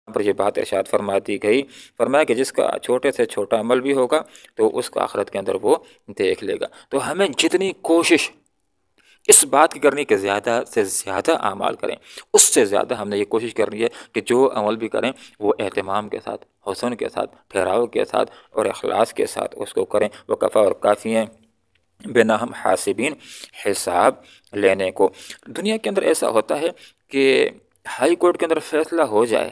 پر یہ بات ارشاد فرما دی گئی، فرمایا کہ جس کا چھوٹے سے چھوٹا عمل بھی ہوگا تو اس کو آخرت کے اندر وہ دیکھ لے گا۔ تو ہمیں جتنی کوشش اس بات کی کرنی کہ زیادہ سے زیادہ اعمال کریں، اس سے زیادہ ہم نے یہ کوشش کرنی ہے کہ جو عمل بھی کریں وہ اہتمام کے ساتھ، حسن کے ساتھ، ٹھہراؤ کے ساتھ اور اخلاص کے ساتھ اس کو کریں۔ وہ کفا اور کافی ہیں بنا ہم حاسبین، حساب لینے کو۔ دنیا کے اندر ایسا ہوتا ہے کہ ہائی کورٹ کے اندر فیصلہ ہو جائے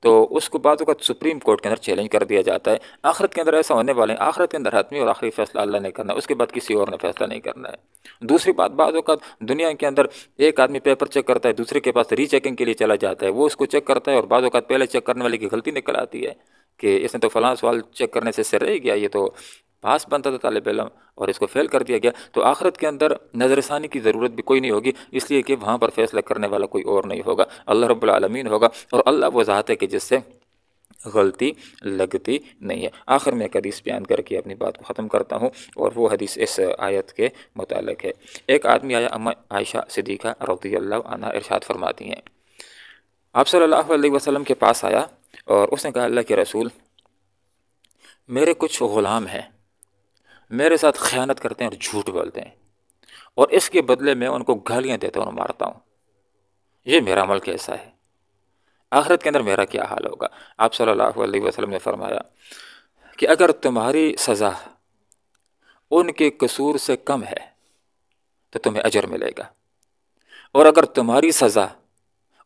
تو اس کو بعض اوقات سپریم کورٹ کے اندر چیلنج کر دیا جاتا ہے۔ آخرت کے اندر ایسا ہونے والے ہیں، آخرت کے اندر حتمی اور آخری فیصلہ اللہ نے کرنا ہے، اس کے بعد کسی اور نے فیصلہ نہیں کرنا ہے۔ دوسری بات، بعض اوقات دنیا کے اندر ایک آدمی پیپر چیک کرتا ہے، دوسرے کے پاس ری چیکنگ کے لیے چلا جاتا ہے، وہ اس کو چیک کرتا ہے اور بعض اوقات پہلے چیک کرنے والے کی غلطی نکل آتی ہے کہ اس نے تو فلاں سوال چیک کرنے سے رہ گیا، یہ تو پاس بنتا تھا طالب علم اور اس کو فیل کر دیا گیا۔ تو آخرت کے اندر نظر ثانی کی ضرورت بھی کوئی نہیں ہوگی، اس لیے کہ وہاں پر فیصلہ کرنے والا کوئی اور نہیں ہوگا، اللہ رب العالمین ہوگا، اور اللہ وہ ذات ہے کہ جس سے غلطی لگتی نہیں ہے۔ آخر میں ایک حدیث بیان کر کے اپنی بات کو ختم کرتا ہوں، اور وہ حدیث اس آیت کے متعلق ہے۔ ایک آدمی آیا، اما عائشہ صدیقہ رضی اللہ عنہ ارشاد فرماتی ہیں، آپ صلی اللہ علیہ وسلم کے پاس آیا اور اس نے کہا، اللہ کے رسول، میرے کچھ غلام ہیں، میرے ساتھ خیانت کرتے ہیں اور جھوٹ بولتے ہیں، اور اس کے بدلے میں ان کو گالیاں دیتا ہوں اور مارتا ہوں، یہ میرا عمل کیسا ہے؟ آخرت کے اندر میرا کیا حال ہوگا؟ آپ صلی اللہ علیہ وسلم نے فرمایا کہ اگر تمہاری سزا ان کے قصور سے کم ہے تو تمہیں اجر ملے گا، اور اگر تمہاری سزا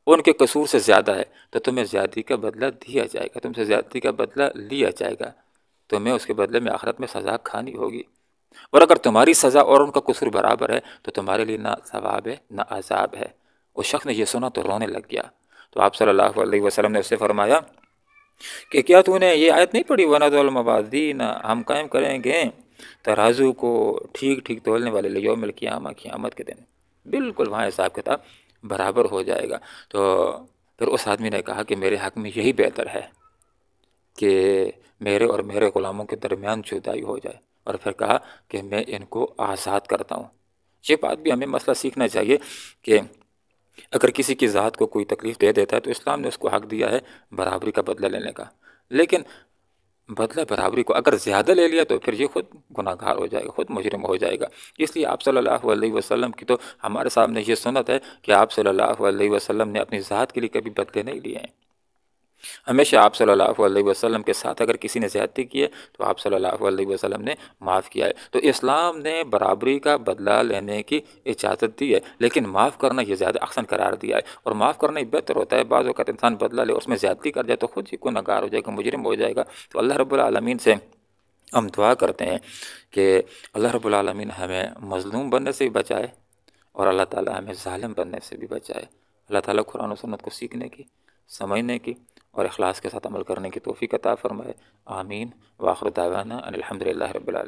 ان کے قصور سے زیادہ ہے تو تمہیں زیادتی کا بدلہ دیا جائے گا، تم سے زیادتی کا بدلہ لیا جائے گا، تمہیں اس کے بدلے میں آخرت میں سزا کھانی ہوگی، اور اگر تمہاری سزا اور ان کا قصور برابر ہے تو تمہارے لیے نہ ثواب ہے نہ عذاب ہے۔ اس شخص نے یہ سنا تو رونے لگ گیا، تو آپ صلی اللہ علیہ وسلم نے اس سے فرمایا کہ کیا تو نے یہ آیت نہیں پڑھی، وَنَضَعُ الْمَوَازِينَ، ہم قائم کریں گے ترازو کو ٹھیک ٹھیک تولنے والے لیوم القیامہ، قیامت کے دن بالکل وہاں حساب کتاب برابر ہو جائے گا۔ تو پھر اس آدمی نے کہا کہ میرے حق میں یہی بہتر ہے کہ میرے اور میرے غلاموں کے درمیان جدائی ہو جائے، اور پھر کہا کہ میں ان کو آزاد کرتا ہوں۔ یہ بات بھی ہمیں مسئلہ سیکھنا چاہیے کہ اگر کسی کی ذات کو کوئی تکلیف دے دیتا ہے تو اسلام نے اس کو حق دیا ہے برابری کا بدلہ لینے کا، لیکن بدلہ برابری کو اگر زیادہ لے لیا تو پھر یہ خود گناہ گار ہو جائے گا، خود مجرم ہو جائے گا۔ اس لیے آپ صلی اللہ علیہ وسلم کی تو ہمارے سامنے یہ سنت ہے کہ آپ صلی اللہ علیہ وسلم نے اپنی ذات کے لیے کبھی بدلے نہیں لیے ہیں، ہمیشہ آپ صلی اللہ علیہ وسلم کے ساتھ اگر کسی نے زیادتی کی ہے تو آپ صلی اللہ علیہ وسلم نے معاف کیا ہے۔ تو اسلام نے برابری کا بدلہ لینے کی اجازت دی ہے، لیکن معاف کرنا یہ زیادہ احسن قرار دیا ہے، اور معاف کرنا ہی بہتر ہوتا ہے۔ بعض اوقات انسان بدلہ لے اس میں زیادتی کر جائے تو خود ہی گناہ گار ہو جائے گا، مجرم ہو جائے گا۔ تو اللہ رب العالمین سے ہم دعا کرتے ہیں کہ اللہ رب العالمین ہمیں مظلوم بننے سے بھی بچائے، اور اللہ تعالیٰ ہمیں ظالم بننے سے بھی بچائے۔ اللہ تعالیٰ قرآن و سنت کو سیکھنے کی، سمجھنے کی اور اخلاص کے ساتھ عمل کرنے کی توفیق عطا فرمائے، آمین۔ وآخر دعوانا ان الحمد للہ رب العالمین۔